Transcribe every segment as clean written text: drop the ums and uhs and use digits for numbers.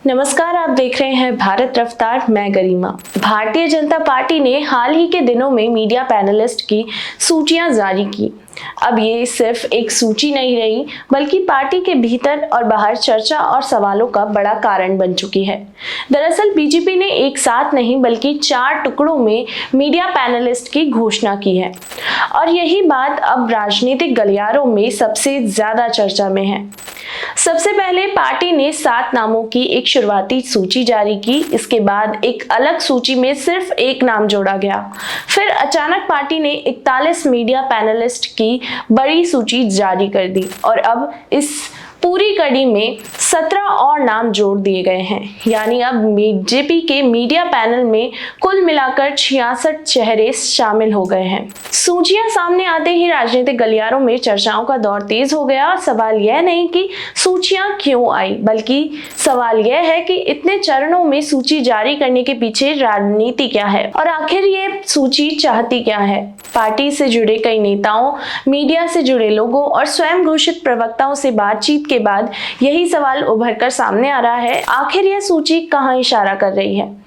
नमस्कार, आप देख रहे हैं भारत रफ्तार। मैं गरिमा। भारतीय जनता पार्टी ने हाल ही के दिनों में मीडिया पैनलिस्ट की सूचियां जारी की। अब ये सिर्फ एक सूची नहीं रही, बल्कि पार्टी के भीतर और बाहर चर्चा और सवालों का बड़ा कारण बन चुकी है। दरअसल बीजेपी ने एक साथ नहीं बल्कि 4 टुकड़ों में मीडिया पैनलिस्ट की घोषणा की है, और यही बात अब राजनीतिक गलियारों में सबसे ज्यादा चर्चा में है। सबसे पहले पार्टी ने 7 नामों की एक शुरुआती सूची जारी की। इसके बाद एक अलग सूची में सिर्फ एक नाम जोड़ा गया। फिर अचानक पार्टी ने 41 मीडिया पैनलिस्ट की बड़ी सूची जारी कर दी, और अब इस पूरी कड़ी में 17 और नाम जोड़ दिए गए हैं। यानी अब बीजेपी के मीडिया पैनल में कुल मिलाकर 66 चेहरे शामिल हो गए हैं। सूचियां सामने आते ही राजनीतिक गलियारों में चर्चाओं का दौर तेज हो गया। सवाल यह नहीं कि सूचियां क्यों आई, बल्कि सवाल यह है कि इतने चरणों में सूची जारी करने के पीछे राजनीति क्या है, और आखिर ये सूची चाहती क्या है। पार्टी से जुड़े कई नेताओं, मीडिया से जुड़े लोगों और स्वयं घोषित प्रवक्ताओं से बातचीत के बाद यही सवाल उभरकर सामने आ रहा है, आखिर यह सूची कहां इशारा कर रही है।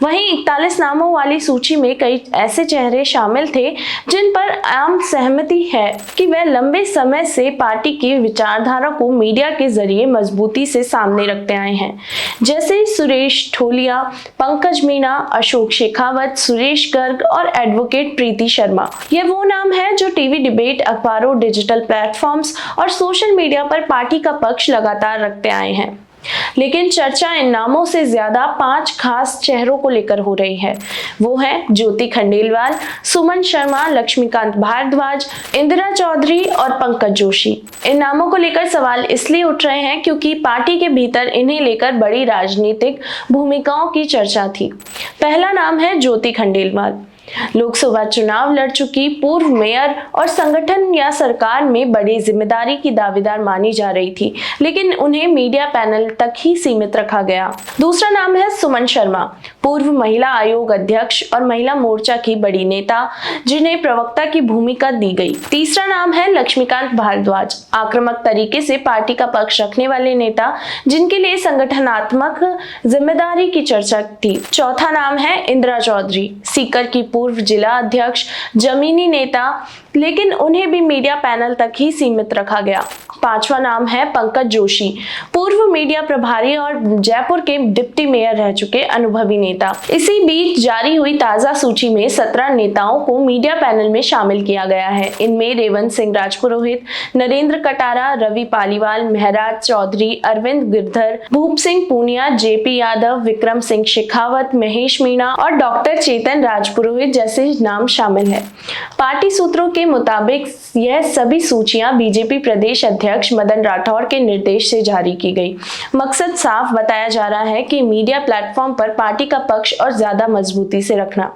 वहीं 41 नामों वाली सूची में कई ऐसे चेहरे शामिल थे जिन पर आम सहमति है कि वे लंबे समय से पार्टी की विचारधारा को मीडिया के जरिए मजबूती से सामने रखते आए हैं, जैसे सुरेश ठोलिया, पंकज मीणा, अशोक शेखावत, सुरेश गर्ग और एडवोकेट प्रीति शर्मा। ये वो नाम है जो टीवी डिबेट, अखबारों, डिजिटल प्लेटफॉर्म्स और सोशल मीडिया पर पार्टी का पक्ष लगातार रखते आए हैं। लेकिन चर्चा इन नामों से ज्यादा 5 खास चेहरों को लेकर हो रही है। वो हैं ज्योति खंडेलवाल, सुमन शर्मा, लक्ष्मीकांत भारद्वाज, इंदिरा चौधरी और पंकज जोशी। इन नामों को लेकर सवाल इसलिए उठ रहे हैं क्योंकि पार्टी के भीतर इन्हें लेकर बड़ी राजनीतिक भूमिकाओं की चर्चा थी। पहला नाम है ज्योति खंडेलवाल। लोकसभा चुनाव लड़ चुकी पूर्व मेयर और संगठन या सरकार में बड़ी जिम्मेदारी की दावेदार मानी जा रही थी, लेकिन उन्हें मीडिया पैनल तक ही सीमित रखा गया। दूसरा नाम है सुमन शर्मा, पूर्व महिला आयोग अध्यक्ष और महिला मोर्चा की बड़ी नेता, जिन्हें प्रवक्ता की भूमिका दी गई। तीसरा नाम है लक्ष्मीकांत भारद्वाज, आक्रामक तरीके से पार्टी का पक्ष रखने वाले नेता, जिनके लिए संगठनात्मक जिम्मेदारी की चर्चा थी। चौथा नाम है इंदिरा चौधरी, सीकर की पूर्व जिला अध्यक्ष, जमीनी नेता, लेकिन उन्हें भी मीडिया पैनल तक ही सीमित रखा गया। पांचवा नाम है पंकज जोशी, पूर्व मीडिया प्रभारी और जयपुर के डिप्टी मेयर रह चुके अनुभवी नेता। इसी बीच जारी हुई ताजा सूची में 17 नेताओं को मीडिया पैनल में शामिल किया गया है। इनमें रेवंत सिंह राजपुरोहित, नरेंद्र कटारा, रवि पालीवाल, महराज चौधरी, अरविंद गिरधर, भूप सिंह पूनिया, जेपी यादव, विक्रम सिंह शेखावत, महेश मीणा और डॉक्टर चेतन राजपुरोहित जैसे नाम शामिल है। पार्टी सूत्रों के मुताबिक यह सभी सूचियां बीजेपी प्रदेश अध्यक्ष मदन राठौर के निर्देश से जारी की गई। मकसद साफ बताया जा रहा है कि मीडिया प्लेटफॉर्म पर पार्टी का पक्ष और ज्यादा मजबूती से रखना।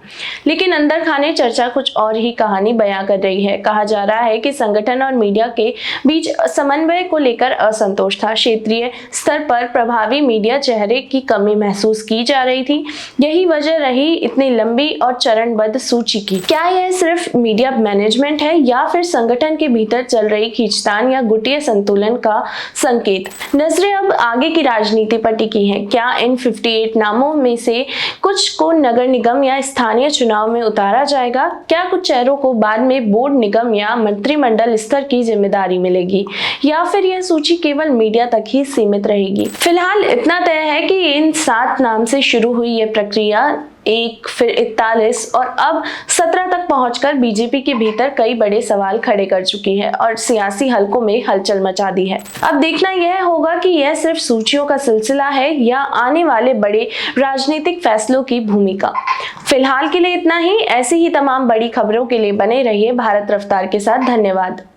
लेकिन अंदर खाने चर्चा कुछ और ही कहानी बयां कर रही है। कहा जा रहा है कि संगठन और मीडिया के बीच समन्वय को लेकर असंतोष था। क्षेत्रीय स्तर पर प्रभावी मीडिया चेहरे की कमी महसूस की जा रही थी। यही वजह रही इतनी लंबी और चरणबद्ध सूची की। क्या यह सिर्फ मीडिया मैनेजमेंट है या फिर संगठन के भीतर चल रही खींचतान या गुटिया संतुलन का संकेत? नजरें अब आगे की राजनीति पर टिकी हैं। क्या इन 58 नामों में से कुछ को नगर निगम या स्थानीय चुनाव में उतारा जाएगा? क्या कुछ चेहरों को बाद में बोर्ड, निगम या मंत्रिमंडल स्तर की जिम्मेदारी मिलेगी, या फिर यह सूची केवल मीडिया तक ही सीमित रहेगी? फिलहाल इतना तय है कि इन 7 नाम से शुरू हुई यह प्रक्रिया 1, फिर 41 और अब 17 तक पहुंचकर बीजेपी के भीतर कई बड़े सवाल खड़े कर चुकी है और सियासी हलकों में हलचल मचा दी है। अब देखना यह होगा कि यह सिर्फ सूचियों का सिलसिला है या आने वाले बड़े राजनीतिक फैसलों की भूमिका। फिलहाल के लिए इतना ही। ऐसी ही तमाम बड़ी खबरों के लिए बने रहिए भारत रफ्तार के साथ। धन्यवाद।